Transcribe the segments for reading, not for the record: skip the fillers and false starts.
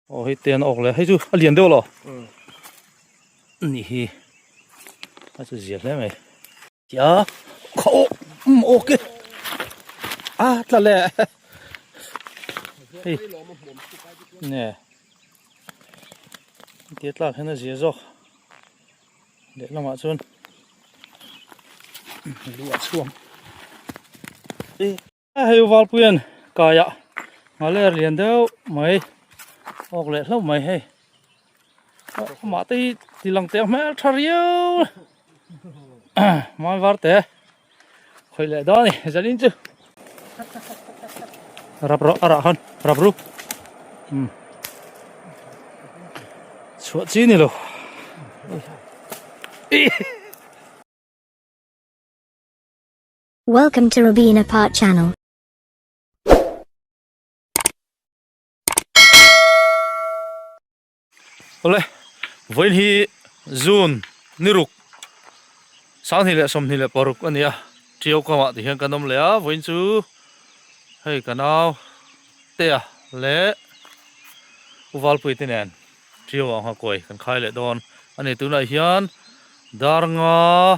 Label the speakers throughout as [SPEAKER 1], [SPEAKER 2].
[SPEAKER 1] Ồ hay tiền ọc lại hay chú liền đâu rồi nỉ hay chú diệt đấy mày chả khổ ok là lẹ nè tiết lạc hay là gì rồi để làm ạ xuân lụa xuống đi hay vào quyền cài ạ mà lẹ liền đâu mày ọc lẹ lâu mày hay mà tí thì lòng téo mẹ thà riêu mà vào té khơi lẹ đó này giờ đến chứ rập rọ ara hơn rập ru chuột chi này luôn
[SPEAKER 2] Welcome to Robina Part Channel.
[SPEAKER 1] Ole với hi June niruk sáng thì lệ sớm thì lệ paruk anh ya chiều qua mà thì hiện cái nôm lẽ với chú hay cái nào tê à lẽ uval pui tên nè chiều ang hakoi kan khai lệ don anh ấy tu này hiền dar nga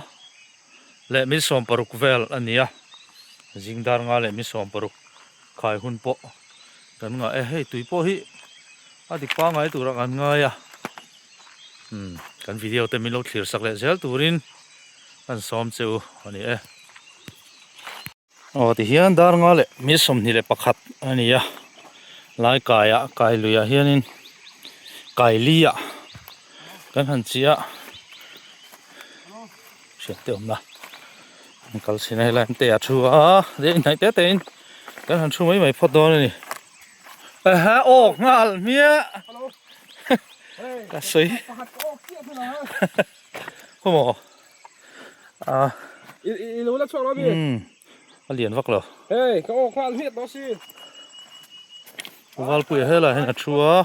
[SPEAKER 1] lệ mi sớm paruk vel anh ya jing dar nga lệ mi sớm paruk khai hun po kan nga hey tui po hi adik pa ngai tu ra kan nga ya kan video te min lo clear sak le zel turin kan som chu ani thì hiền dar nga le mi som ni le pakhat ani ya lai kaya kai luya hianin kai lia kan han chia sẽ te om na kal sinai lan te a thu a de nai te te kan han thu mai mai phot don ni ha ok ngal mía cả sấy không mỏ
[SPEAKER 3] lú lắc cho nó đi
[SPEAKER 1] liền vắc rồi
[SPEAKER 3] ê cái ô khoan huyết đó xí
[SPEAKER 1] val bụi hết là hay là chua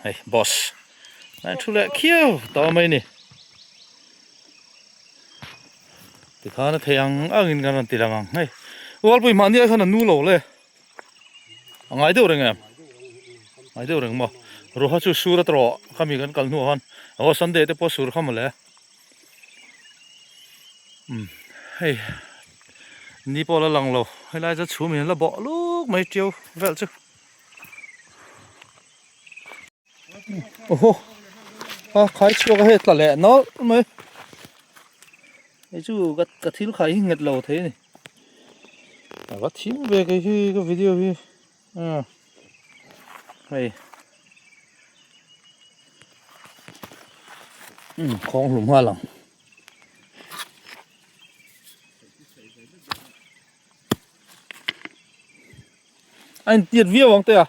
[SPEAKER 1] hey boss này thu lại kêu tao mày nè thì khá là thấy ăn ăn cái gì làm ăn hey val bụi mà đi khá là nu lẩu lên ngay đâu rồi ngay đâu rồi mà rồi họ chú sura trọ kami kan kal nu han aw Sunday te po sur kham le hey ni po la lang lo hay lai za chu min la bo lúc mai chiu vel chu khai chu cái hết là lẹ nó mới cái chú cái thiếu khai ngật lầu thế này cái thiếu về cái video hi hey con lùm hoa lòng anh tiệt vía vắng tê à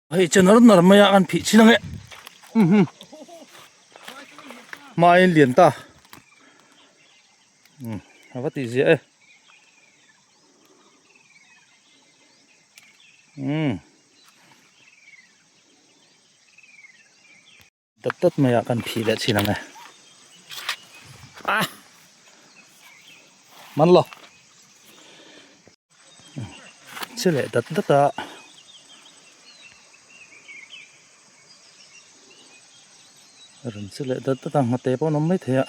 [SPEAKER 1] hey chân nó rất là mày ăn thịt chi năng ấy mai liền ta vắt tí gì ấy tất mày ăn thịt đấy chi năng ấy mắn lo chứ lại tất à rồi chứ lại tất thằng tép nó mới thế ạ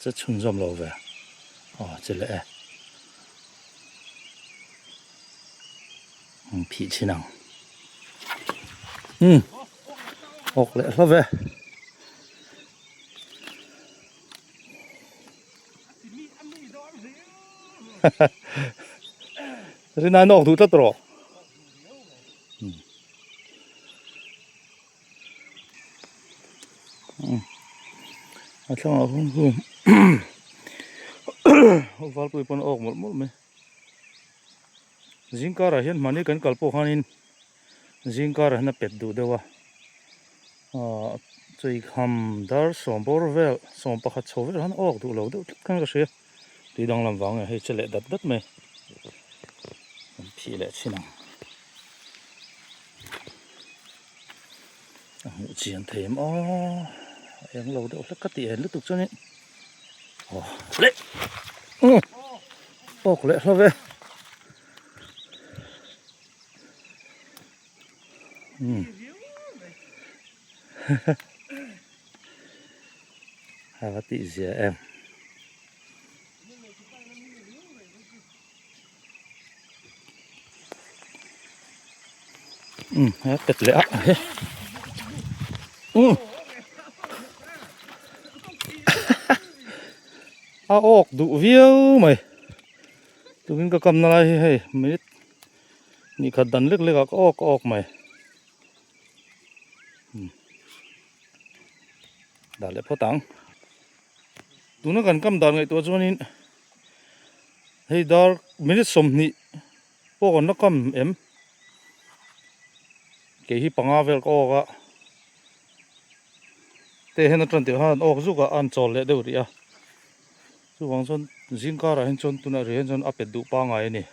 [SPEAKER 1] 这村庄老呗这来脾气能ốc lại lo về thế này nó thủ tất rồi xong rồi không val bụi pon ốc một một mấy zingka ra hian mani kan kalpo khanin zingka ra na pet du dewa chei kham dar sombor vel som pakhat chover han ok du lo de kan ka se tí đông làm vắng hay chơi lệ đất đất mày thì lệ chi nào ngủ chiến thêm em lâu đâu cắt tỉa lúc tục cho nên lệ có lệ sao về hai tỷ gì em tật lẽ ốc đủ viêu mày tụi mình có cầm lại hay mấy nhị khẩn tấn lực lực ốc mày đã lại phô tang tụi nó cần cầm đòn ngày tua cho nên hay đó mình sống nhị bố còn nó cầm em cái hi panga vel ko ga te hen tron te han ok zu ga an chol le deu ri a chu wang chon jing ka ra hen chon tuna re hen chon apet du pa ngai ni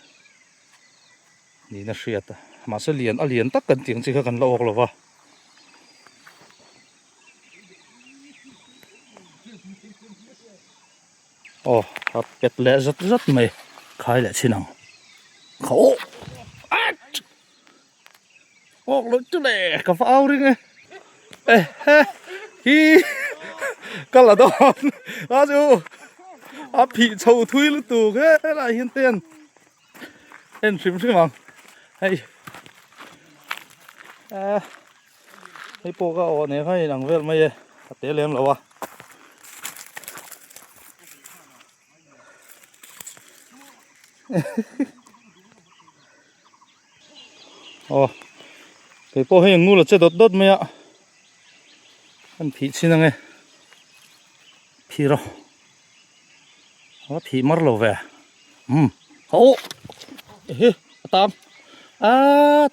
[SPEAKER 1] na hriat ma se lian tak kan ting chi kha kan lo ok lova apet le zat mai khai le chinang khổ ok lo chu le ka fa au ring hi cái là đó à chú bị trâu thui lúc tù cái là hiên tiền em xím xím mà hay hay bộ cái ổ này hay đằng về mấy té lên rồi cái bộ hay ngu là chết đốt mấy ạ anh phí xin nghe phí rồi phí mất rồi về hổ tam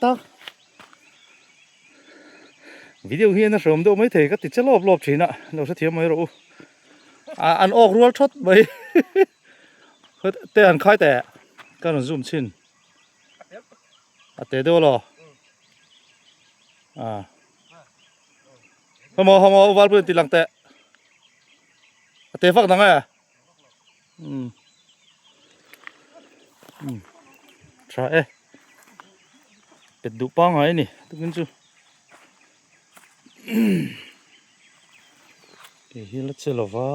[SPEAKER 1] tam video hiện nó sớm đâu mấy thầy các tiết lộp chỉ nè đâu sẽ thiếu mấy rồi ăn ốc ruột chót vậy tên khai tệ cái nó zoom xin tệ đâu rồi không mau vào bên tì lăng tệ tệ phắc thằng này trờiเป็ดดุป้องไงนี่ทุกคนจูเฮ้ยแล้วเจอหรอวะ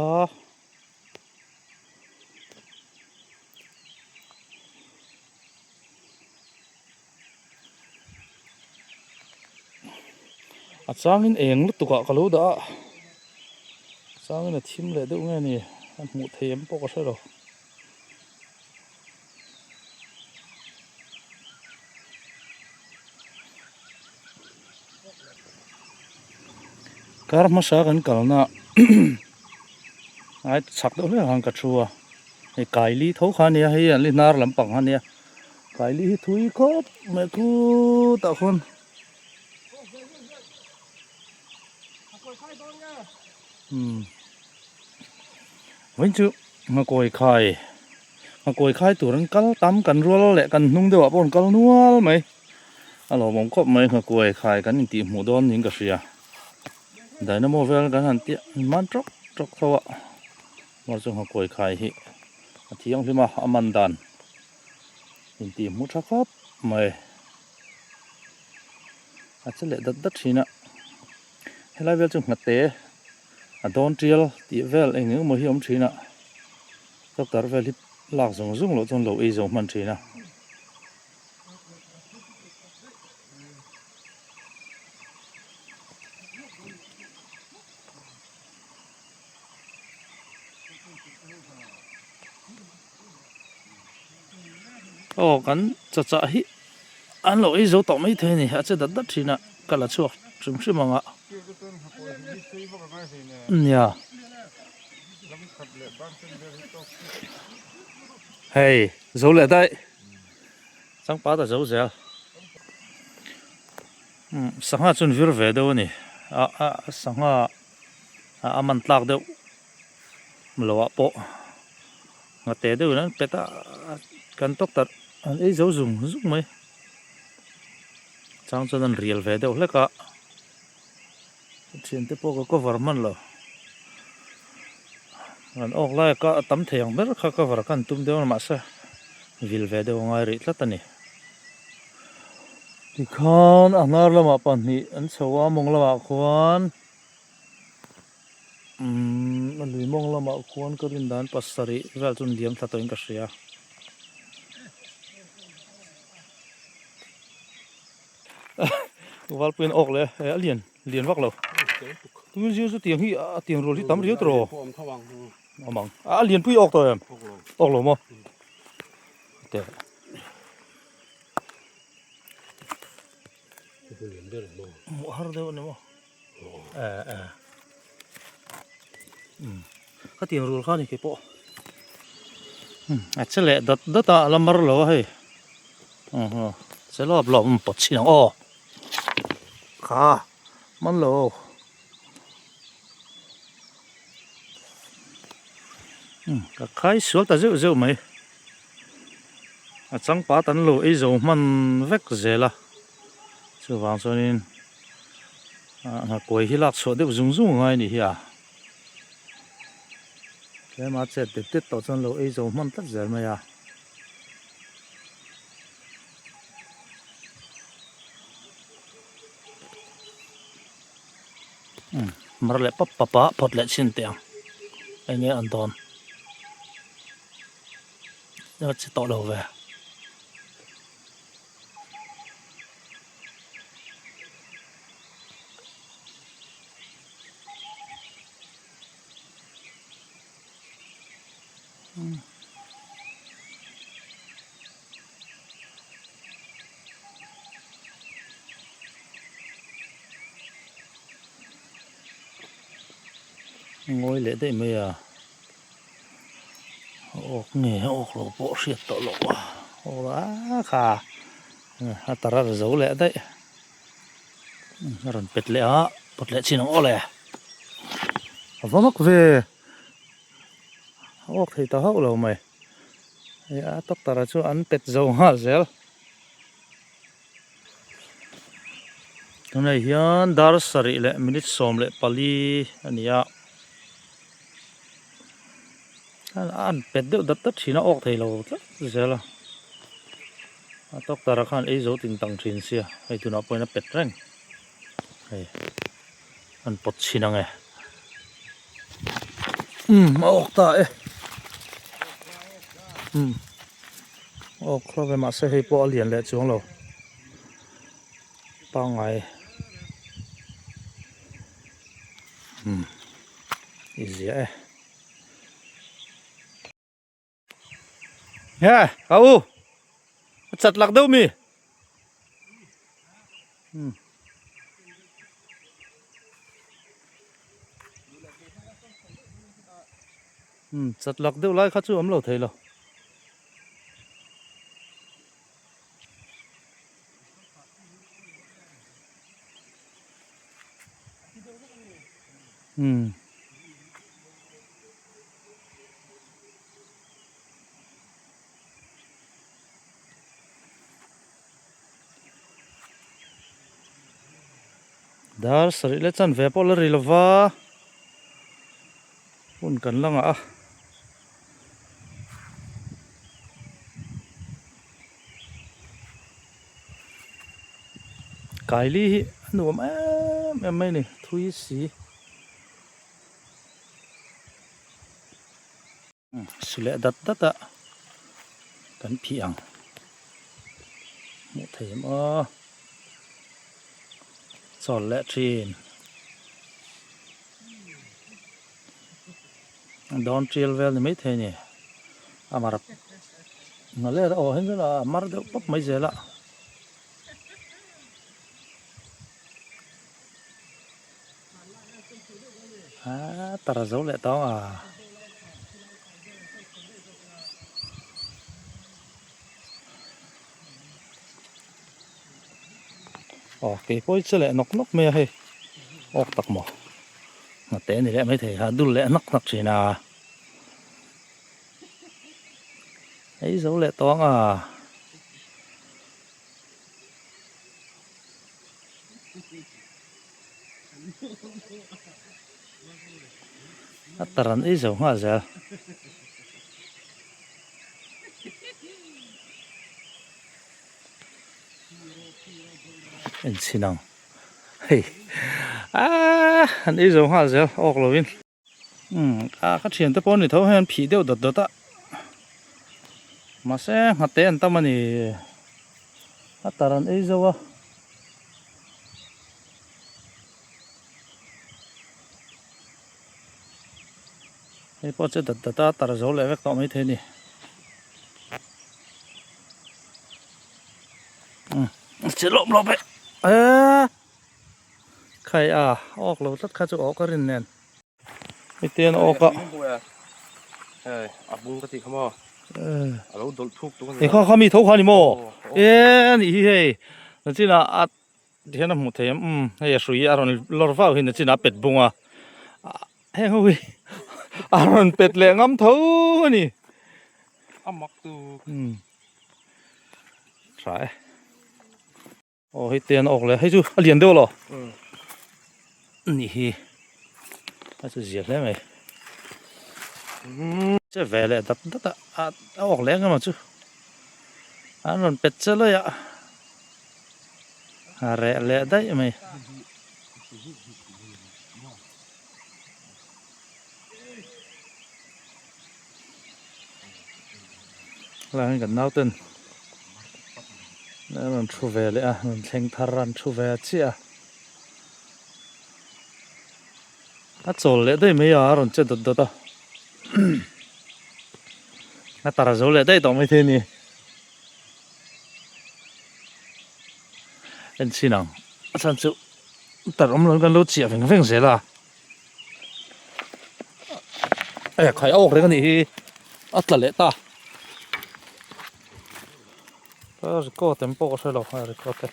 [SPEAKER 1] อาจารย์เองลุตุกะก็รู้ด่ะอาจารย์เนี่ยทิมเลยดูไงนี่หมูเทียมปกติหรอการมาสากันกันนะไอ้สักตัวเนี่ยหันกระชัวไอ้ไก่ลีเท่าขันเนี่ยให้ลีนาร์ลำปังขันเนี่ยไก่ลีทุยครบไม่กูตะคนวันจุมาโกยไข่ตัวนั้นกัลตั้มกันรัวแล้วแหละกันนุ่งเดียวปนกัลนัวไหมเรามองก็ไม่มาโกยไข่กันตีหมูดอนยิงกระเสียได้น้ำมันเวลกันหันเตี้ยมันจกเท่าว่าจะมาโกยไข่ฮิเที่ยงที่มามันดันตีหมูชักครับไม่อาจจะเละดัดทีน่ะให้ไล่เวลจึงหัดเตะโดนเจียลตีเวลเองก็มาเฮียมทีน่ะตักแต่เวลหลักส่งเราจนเราเอจงมันทีน่ะกันจะฮิอันเราเอจงต่อไม่เท่นี่อาจจะดัดทีน่ะก็ละชัวจุ่มชิมังอ่ะเนี่ยเฮ้ยโจเลยได้สังปาแต่โจเสียสังหาจนวิวเวดนี่สังหามันตากเดียวมลวะโป ngặt té đâu nó pet ta cần tóc tật ấy dấu dùng mấy trang cho nên real về đâu lấy cả chuyện tiếp có cover man lo anh ốc lại cả tấm thềm rất khá cover kan tum đâu mà sao vil về đâu ngay rít lát này thì con anh nói là mà bạn thì anh xấu mong là mà con anh lười mong là mà con có đến đàn pasari về trong điểm thật tôi cái gì à valpin ốcเลยliền vác lâu tôi chưa số tiền rồi thì tắm riết rồi mong liền pui ốc thôi em ốc lâu mà thế mua har đâu nữa mà cái tiền rồi khác thì cái bộ chắc là đất ta làm mar lâu hay sẽ lo lỏng bớt chi nào khá man lâu cái khai xuống ta dễ mấy chẳng phá tấn lâu ấy rồi man vét dễ là chưa vàng cho nên quay hi lạc số đều rung ngay nè à cái mà chết tết tao chân lâu ấy rồi man tất dễ mà à mà lại papa phật lại xin tiền anh nghe an toàn nó sẽ tỏ đầu về ngồi lễ đây mới à ốc nghe ốc lỗ bộ xiết tỏ lỗ ốc á khà ta ra dấu lễ đấy rồi bệt lễ á bật lễ xin ốc lễ vâng mắc về ốc thì tao hậu lỗ mày ya tóc ta ra cho ăn bệt dầu ha zel hôm nay hiện dar sari lệ minute som lệ pali anh ya ăn bệt đều đất tất chỉ nó ốc thì lâu rất dễ là tóc ta ra khan ấy dấu tình tăng trên xia hay tụi nó quay nó bệt răng hay ăn bột chỉ năng này ốc ta ấy ốc lo về mặt sẽ hay bỏ liền lệ xuống lâu bao ngày dễ nha cậu chặt lạc đâu mi chặt lạc đâu lại khát chú ấm lâu thấy rồi dar sari le chan ve pol ri lova un kan langa a kaili nuam em mai ni thui si sule dat a kan phiang mu them a chọn lệ trên đón chill về thì mấy thế nhỉ mà nó lên ở hình như là mar được bắp mấy giờ lạ tara dấu lệ tao à cái phôi sẽ lại nóc mê hay ốc tắc mỏ mà té này lại mấy thể đun lẽ nóc chỉ là ấy dấu lệ toán à taran ấy dấu hả giờ anh xin nào hey anh ấy dấu hả giờ ốc lovin các chuyện tới bốn thì thấu hơn phí đều đợt đợt á mà sẽ hạt tế anh tâm anh taran ấy dấu à cái bao giờ đợt đợt ta dấu lại vết to mấy thế nhỉ chỉ lộn lộn vậy khai à ốc lâu tất cả chỗ ốc cái nền cái tiền ốc ạ
[SPEAKER 3] bung cái gì không à lâu đổ thuốc đúng không
[SPEAKER 1] thì khó mi thấu khó đi mò nị hey nó chỉ là thế nào một thế hay là suy aron lor vào thì nó chỉ làเป็ด bung à hey ôi aronเป็ด lẹ ngắm thấu nị
[SPEAKER 3] mặc từ
[SPEAKER 1] phải cái tiền ốc lẹ hay chú liền đâu rồi nị nó sẽ giết đấy mày这回来他ốc lẹ cái mà chú aronเป็ด chơi rồi ạ lẹ lẹ đấy mày là cái gần nào tên nó chui về lại nó thành tharan chui về chứ trổ lại đây mấy à rồi chết đợt đó tara trổ lại đây tao mấy thế này anh xin nào sao chú tao ông nói cái lỗ chĩa phình phình gì là khai ốc đấy cái này là lẽ ta có tempo có sai lọc hay có thể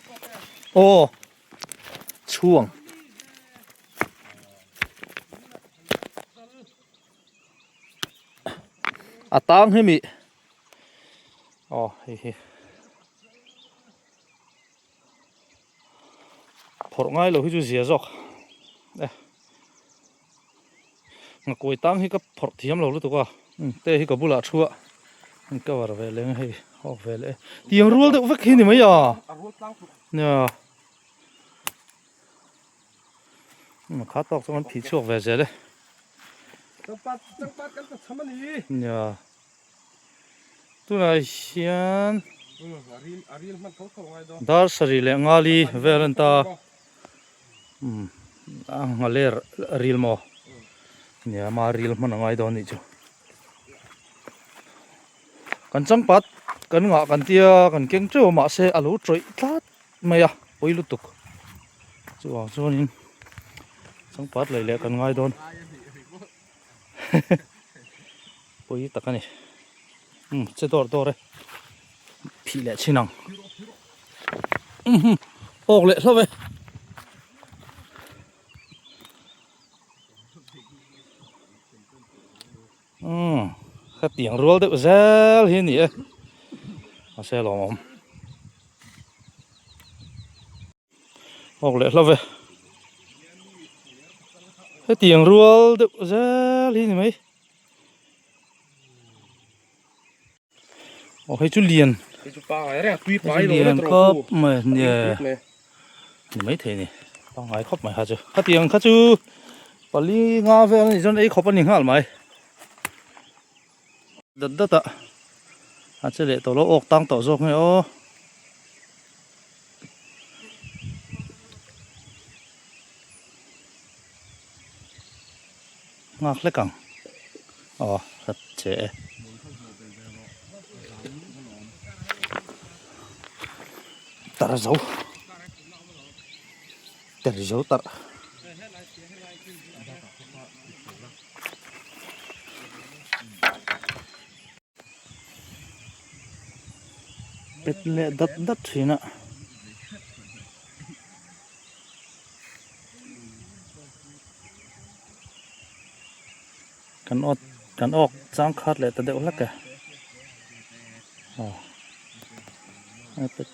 [SPEAKER 1] chuông tang hay mi hi phổ ngay lo hi chu zia zok ngakoi tang hi ka phor thiam lo lu to ka te hi ka bula thua ka war ve leng hei ốc về lẽ tiếng ruột được vắt khi thì mấy à nè mà khá tóc cho con phí chuộc về rồi đấy nè tu này xiên dar sari lệ ngali về lên ta ngale ril mo nè mà ril mà ngai đó này chứ kan changpat kan nga kan tia kan keng chu ma se alu troi tlat maya poilu tuk chuwa chuanin changpat leile kan ngai don poi takani che dor phi le chinang ok le hlove cái tiếng ruột được rất hiền nhỉ, mà xe lỏng, hoặc lẽ là về, cái tiếng ruột được rất hiền mấy, cái chú liền khóc mà nhỉ, mấy thế nhỉ, tao ngay khóc mày hả chứ, cái tiếng cái chú, bảo lý ngã về này dân ấy khóc bao nhiêu hả mày đất ạ chứ để tổ lỗ ốc tăng tổ dọc này ngạc lấy cẳng thật trẻ tara dấu tara bết lệ đất thì nè kan ot trang khát lệ ta đều lắc cả Bật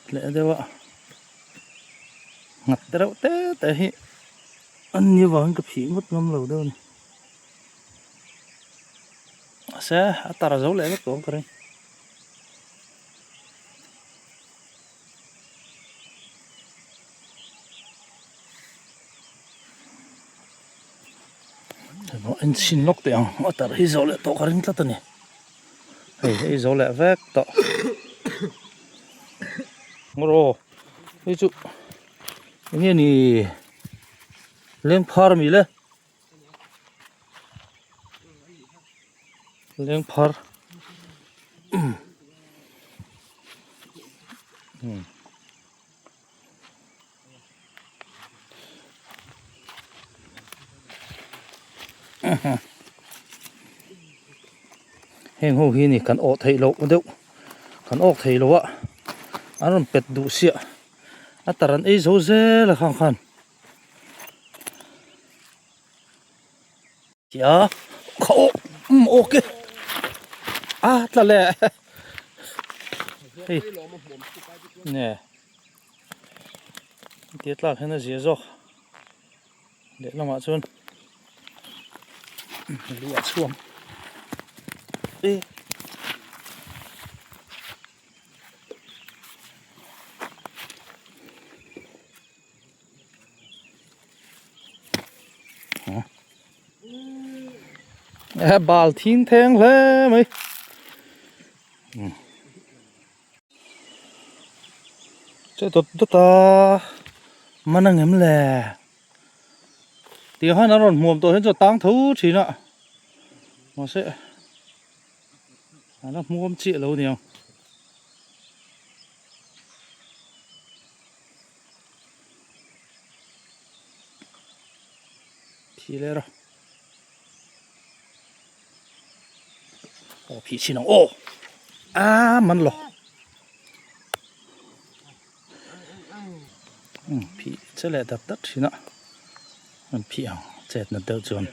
[SPEAKER 1] lẽ đâu ạ ngặt đâu té tại ăn như vào cái phí mất ngâm lầu đâu này sẽ tara dấu lẽ mất cũng cái nó anh xin lóc tiền tara hi dấu lẽ to cái rinh tát này hey dấu lẽ vét to ngoro ví dụ như này lên phar mi le lên phar heng ho hi ni kan o thei lo deuh kan ok thei lo a aron pet du sia ataran ei zo ze la khang khan ya kho ok tla le hey nè tiết lạc hay là gì rồi để làm ạ xuân lụa xuống đi bal thiên thang le mày chơi tốt tốt ta mà năng em lè tiếng hai nó còn muộn tôi hết cho tăng thú chỉ nọ nó sẽ nó muộn chị lâu nhiều thì lên rồi 피 치는 오! 만로 피 trở đặt đất thì nọ 피 chết nó đỡ chuẩn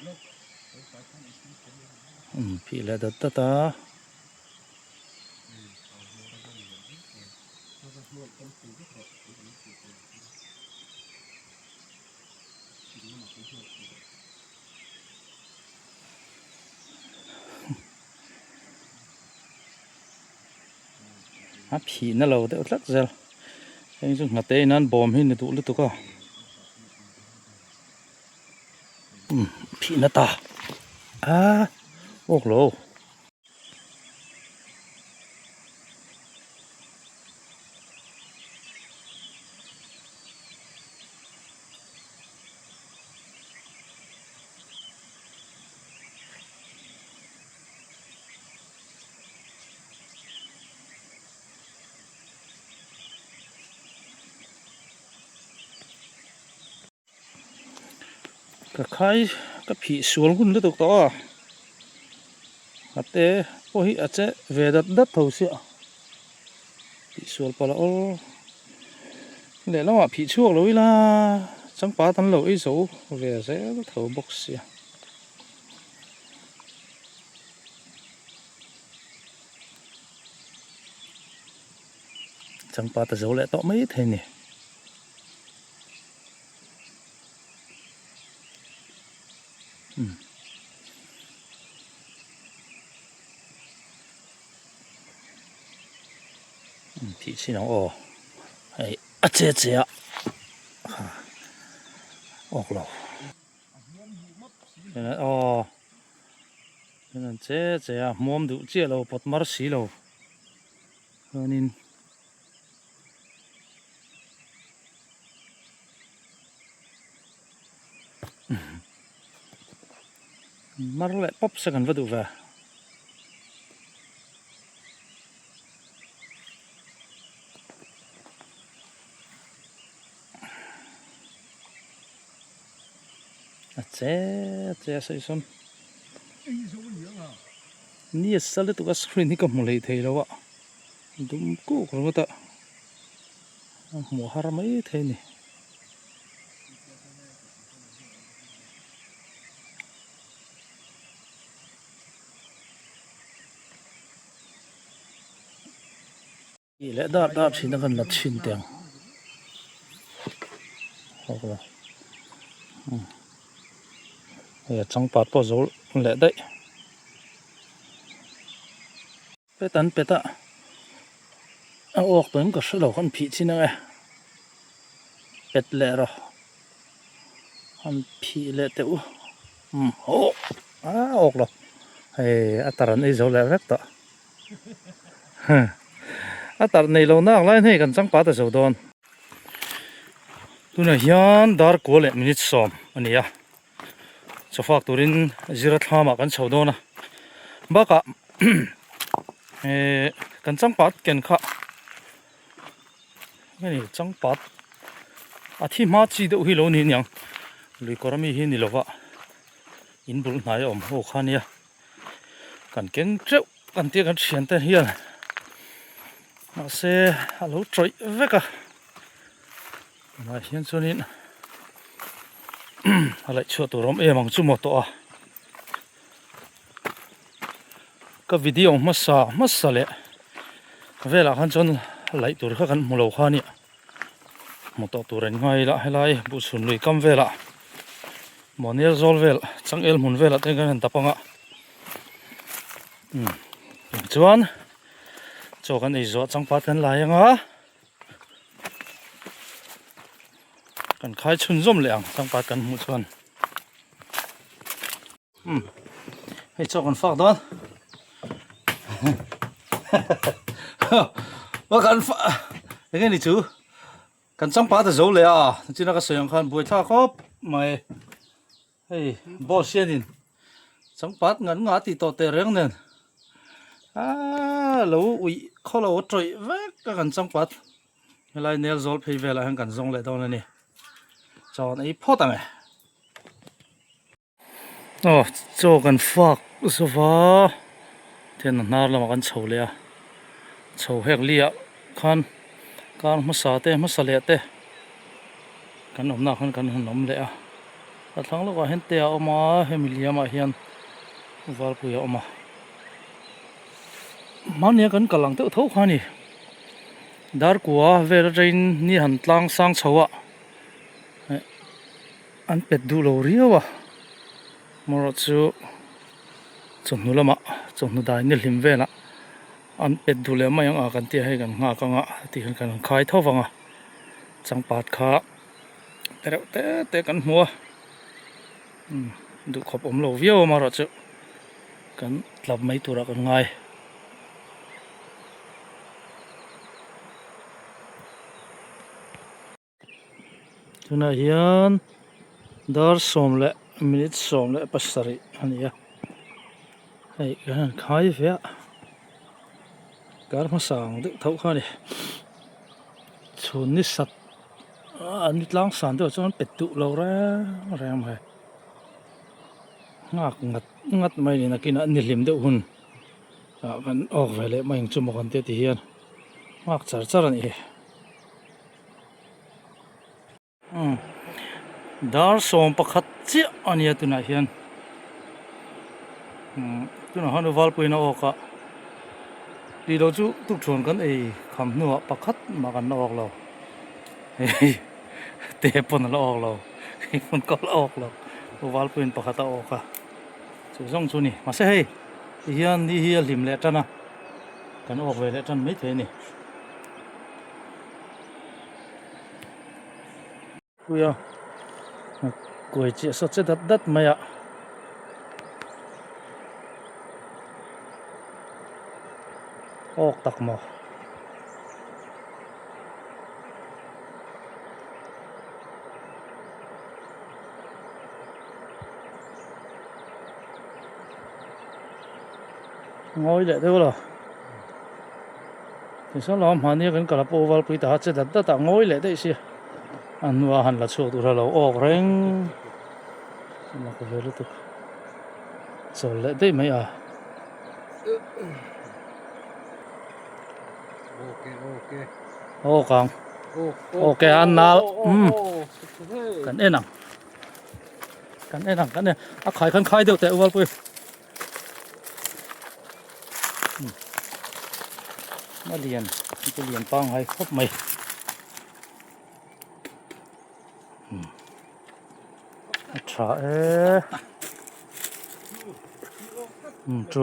[SPEAKER 1] 피 lại đặt đất ta 피 nó lâu đỡ rất rồi anh dùng ngặt tê nan bom hin tụ lứt tụ co 피 nó ta ốc lô cái khai cái 피 xuống cũng lứt tụ to ngặt tê ôi hi chết về đất đất thầu xịa 피 xuống bỏ lỡ để nó mà 피 chuộc lối là chẳng phá tan lỗi số về sẽ thầu bốc xịa chẳng phá ta dấu lại to mấy thế này 피 치는 오 ấy chết chết ạ ốc lô nên nên chết chết à mồm đủ chết lô bớt mar xí lô nên mar lại pop sẽ gần vào đủ về chết chết say xuân nia sao lại tụi cái screen này cầm một lấy thế đâu ạ đúng cũ của nó ta mùa hà mấy thế này อีเละดาดชิ้นกันนัดชิ้นเตียงโอ้โหเฮ้ยจังปัดพอโจเละได้เป็ดอะเอาออกตัวนี้ก็สลบกันผีชิ้นนึงไงเป็ดเละหรอมันผีเละเต้าโอ้ออกหรอเฮ้ยอัตรานี้โจเละเล็กต่ออัตรานี้เราหน้าไล่ให้กันจังปัดแต่โจโดนตัวนี้ยันดาร์กวอลเล็ตมินิทสอมอันนี้อะจะฝากตัวนี้จิรัตหามากันโจโดนนะบ้ากะกันจังปัดกันค่ะนี่จังปัดอาทิมาจีเดือหิโลนี่ยังลุยกรมีหินี่หรอวะอินบุลนายอมโอ้ขานี่กันเก่งเจ้ากันเตี้ยกันเฉียนแต่เฮียมาเซ่ฮัลโหลทรอยเวกะมาเฮียนส่วนนี้อะไรชั่วตัวรมมังจุ่มตัวก็วิดีโอมาสาเละเวลาขันจนไหลตัวเขากันมุลขานี่มตัวตัวเร่งไงละให้ไล่บุษลุยกำเวลาหมอเนี่ยโจลเวลจังมุนเวลาเต็งกันตับงะจวนโจกันไอ้จวดจังปัดกันไหลยังอ่ะกันขายชุนร่มเหลียงจังปัดกันมุจวนให้โจกันฝากดอนว่ากันยังไงนี่จูกันจังปัดจะโจเลยอ่ะจีน่าก็เสียงคันบุยท่าครบไม่เฮ้ยบอสเชียนินจังปัดงั้นงาติดต่อเตะเรื่องเนี่ยเราอุ้ยเขาเราตรอยเวกกันจังปัดเวลาเนี่ยโจลเพย์เวลาให้กันส่งเลยตอนนี้จอนไอ้พ่อตั้งไงโอ้โจกันฝากอุศวาเทียนนาเรามากันโฉเลยอ่ะโฉเฮกเลียคันการมาสาเตะมาสเลเตะกันอมนาคันกันหนมเลยอ่ะแต่ทั้งลูกว่าเห็นเตะออกมาเฮมิเลียมาเฮียนวาลปุยออกมามันเนี่ยกันกำลังเตะทุกขันนี่ดาร์กัวเวรจินนี่หันตลังสังชัวอันเป็ดดูโลเรียวะมรดจูจงนุละมะจงนุได้เนี่ยลิมเวนะอันเป็ดดูแล้วไม่ยังอากันเตี้ยให้กันงากันที่กันขายเท่าฟังอ่ะจังปาดขาแต่กันหัวดูขบอมโลเวียวมารดจูกันหลับไม่ตัวรักกันไงทุนายนดาร์สอมเละมินิทสอมเละปัสสารีอันนี้ไอ้กันขายเฟียการมาสั่งดึกเท่าข้านี่ชนนิสัตอันนี้ล้างสารตัวจนเป็ดตุเราแรงไปงัดไม่นี่นะกินอันนี้ลิมเดือดหุ่นกันออกไปเลยไม่ยังจุ่มกันเตี้ยที่เฮียนงักจัดนี่ดาร์สอมประคัตเจ้าอันนี้ตัวไหนเฮียนตัวนั้นฮันดูวัลปุยน่าออกอะดีเราจูทุกชนกันไอ้คำนัวประคัตมากันออกเราเตะปนเราออกเราปนก็เราออกเราวัลปุยประคัตออกอะจูซ่องจูนี่มาเซ่เฮียนนี่เฮียลิมเละจันนะกันออกไปเละจันไม่เท่นี่กูยกูเจี๊ยบจะดัดไหมอะออกตักหมอngồi lại thôi rồi thì sao làm hắn như cái cả bộ vào bị ta chết đặt ta ngồi lại đấy xí anh và hắn là số tụi nó ọc reng mà có vẻ là tụi rồi lại đấy mấy à ok ok anh nào cái này khai được tại vào bị mà จะเรียนป้องให้ครบไหมถ่ายจู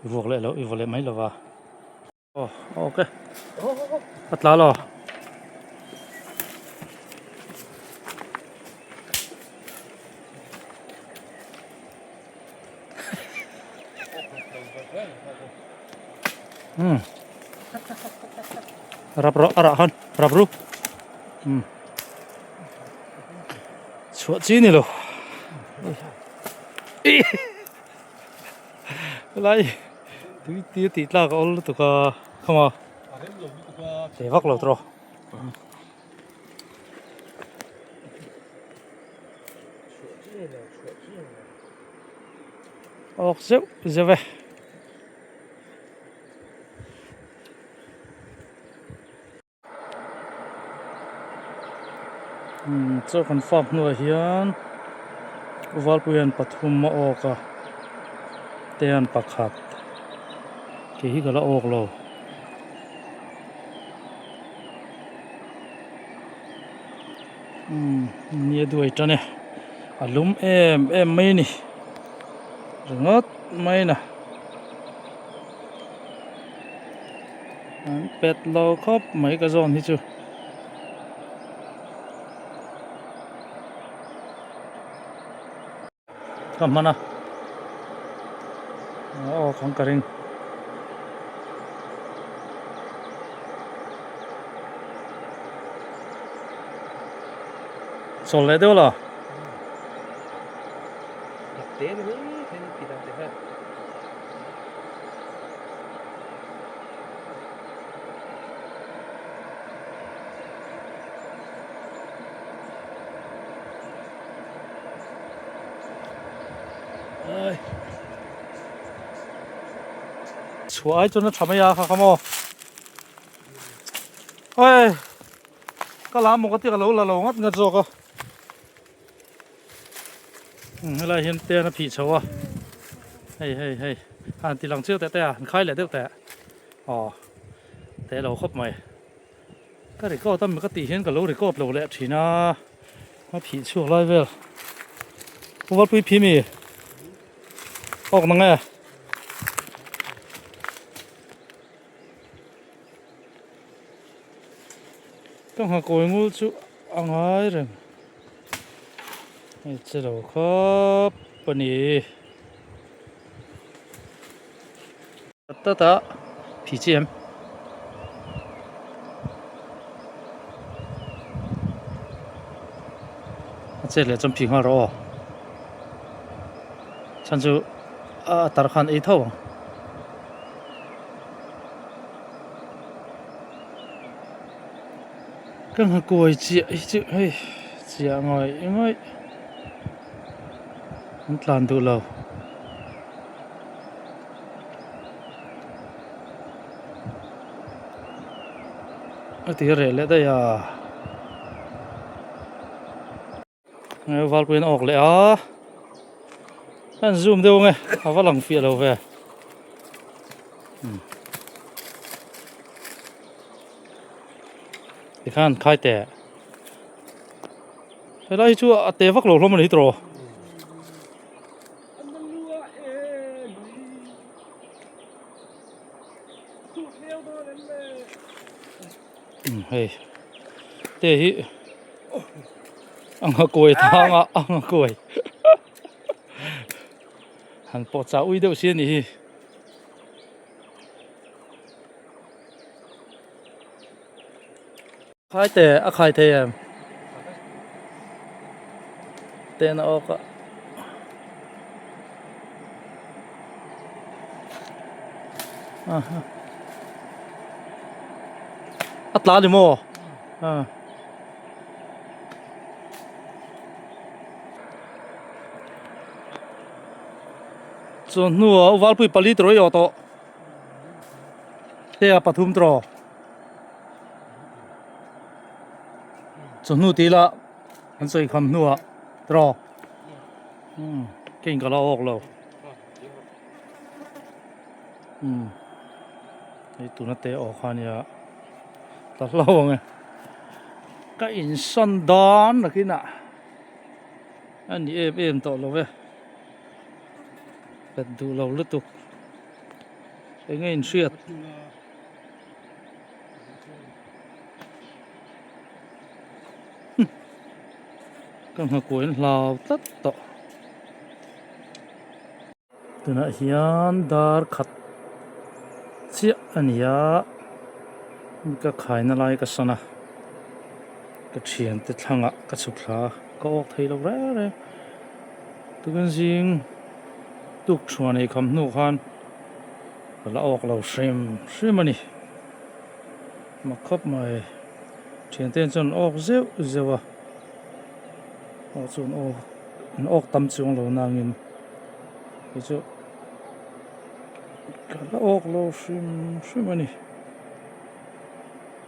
[SPEAKER 1] อีพวกเลยแล้วอีพวกเลยไหมล่ะวะโอเคปัดลาหรอรับรู้อะไรฮันรับรู้ชัวร์จีนี่เหรออะไรตีตีลากเอาลูกตัวเข้ามาเดี๋ยววักเราตัวออกเสียวจะไปเจ้าคนฟังหน่วยเฮียนวัลปุยนปฐุมมาออกอะเตียนปักขัดเกี่ยก็ละออกเรานี่ด้วยจ้ะเนี่ยอารมณ์ไม่นี่รึงดไม่นะเป็ดเราครบไม่กระจอนที่จูทำมันนะของกระริงสนเลยเดียวเหรอ
[SPEAKER 3] เต้นนี่เต้นปีนั้นเต้น
[SPEAKER 1] ช่วยจนทำไม่ยากครับขโมยเฮ้ยก็ล้างมุกติกันแล้วละลงงัดเงินโจก็อะไรเห็นเตี้ยนะผีเชาวะเฮ้ยอ่านตีหลังเชื่อแต่ใครแหละเด็กแต่อ๋อแต่เราครบไหมก็เด็กก็ตั้งมันก็ตีเห็นกับเราเด็กก็เราแหละทีน่ามาผีชั่วไรเวลพวกวัดปุ้ยพีมีออกนังไงก็หาโกยงูจุอ่างไห้เรื่องเจ้าเราครับปนี่ตาผีเจียมเจ้าเลยจำพิงหารอฉันจะตารขันไอ้เท่าก็หาโกยเจียจุเฮ้ยเจียง่อยง่อยมันหลานดูเราตีเรเลได้ยาไงวัลเป็นออกเลยนั่นซูมเดียวไงเอาว่าหลังเฟียเราเว้ยที่ข้านค่ายแต่ไปไล่ชั่วเตะฟักหลงลงมาที่ตัวเฮ้ยเตะที่อังกวยทางอังกวยหันปอดสาวอุ้ยเดียวเสียนี่ค่ายแต่ค่ายเทียมเตะนออกอัตลาดิโมส่วนนัววัลปุยปลีตรอยอโตเทียปทุมตรอส่วนนัวตีละอันสวยคำนัวตรอเก่งก็เราออกเรา ไอ้ตัวนั้นเตะออกคันเนี่ยตัดเล่าไงก็อินซันดอนนะกินอ่ะอันนี้เอ็มต่อเราเว้ยเป็นดูเราลึกตุกไอ้เงี้ยอินเชียดก็มากวนเราตัดต่อตัวนั้นเฮียนดาร์ขัดเสียอันนี้มันก็ขายน่าไรก็สนะก็เชียนติดทางอ่ะก็สุดละก็ออกไทยเราแล้วเลยตัวกันจริงตุกชวนไอ้คำนูคันแล้วออกเราเชื่อมันนี่มาคบมาเชียนเต้นจนออกเจ้าออกจนออกตำจงเรานางยินไอ้เจ้าแล้วออกเราเชื่อมันนี่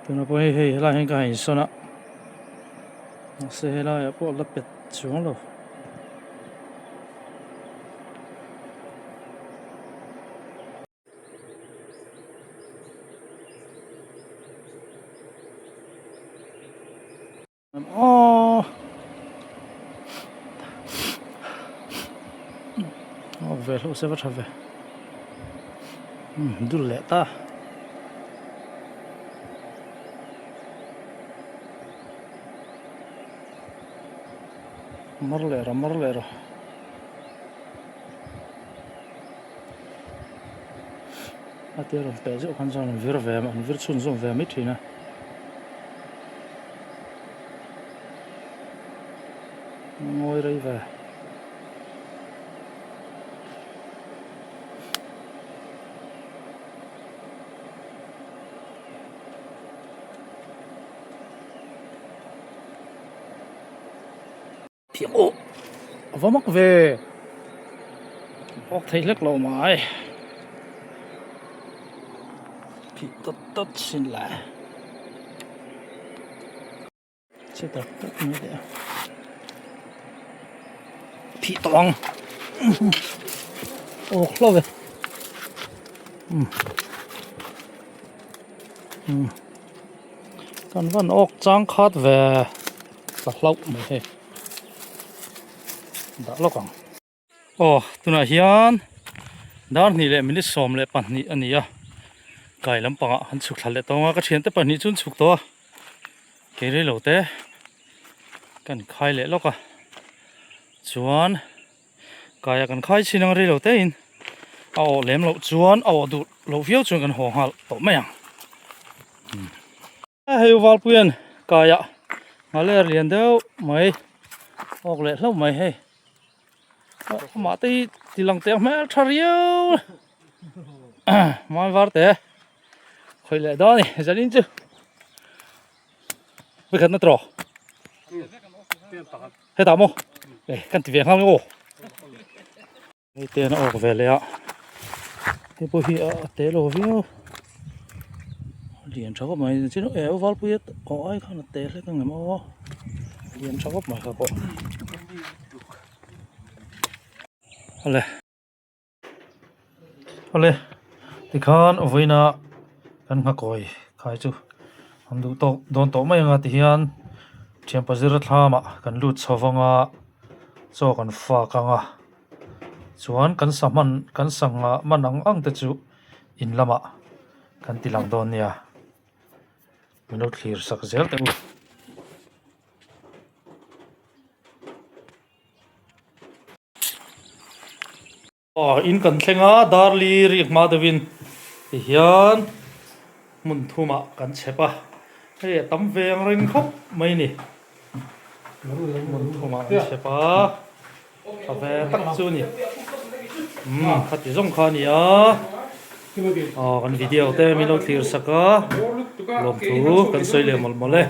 [SPEAKER 1] ตัวนั้นพอเฮ้ยอะไรให้กันอีกสนะเสียแล้วพวกเราเป็ดจงเราอ๋อเวลาเสียวัดเวดูแลตามารเลระอาทิตย์เราไปจะขันจานวิร์เวมันวิร์ชุนส่งเวไม่ถึงนะงอยไรเวเพียงโอ้ว่ามักเวออกไทยเล็กเราไหมพี่ตัดสินแหละเสร็จแล้วนี่เดียวพี่ตองโอ้ครบเลยกันวันออกจางคัดเวสักเล่าไม่ใช่ด่าลูกอ่ะโอ้ตัวน่ะเฮียนด้านนี้แหละมินิสอมเลยปันนี้อันนี้อ่ะไก่ลำปางหันสุกทันเลยตัวก็เชียนแต่ปันนี้จุนสุกตัวเกลี่ยเหล่าเต้กันไข่เลยลูกอ่ะจวนไก่กันไข่ชิ้นนึงเหล่าเต้อินเอาเล็มเหล่าจวนเอาดูเหล่าเฟี้ยวจวนกันหัวหัวตัวไม่ยังเฮ้ยวอลปุยนไก่อะมาเรียนเดียวไม่ออกเลยแล้วไม่ให้มาตีหลังเตะแม่ทาริโอมาวัดเตะคอยเลยด้านี่จะลิ้นจูไปขันนัดรอให้ตามโม่เอ้กันตีเวียงข้างโม่ไอเตะน่ะออกเวลเลยอ่ะเตะพวกเฮียเตะโลวิวเรียนชอบไหมจีโน่วอลปุยอ๋อไอ้ข้างนัดเตะเลยกันไงมั้งเรียนชอบไหมครับผมเอาเลยที่ข้านเอาไว้นะกันหักก้อยขายจูอันดูโตโดนโตไม่ยังอ่ะที่ฮันเชียงปัจจุบันทามะกันลุดสว่างอ่ะโจกันฟ้ากังอ่ะส่วนกันสามันกันสังอ่ะมันอังแต่จูอินละมะกันตีหลังโดนเนี่ยมนุษย์คลีร์สักเซลแต่อ๋ออินกันเชงอ่ะดาร์ลีริกมาเดวินที่ฮันมุนทุ่มะกันเชปะเฮ้ยตั้มเวียงริงครับไม่นี่มุนทุ่มะกันเชปะกาแฟตักซูนี่ขัดที่ส่งข้านี่อ่ะอ๋อกันวิดีโอเต้มีเราคลีร์สักอ่ะลงทูกันสวยเลยหมดเลย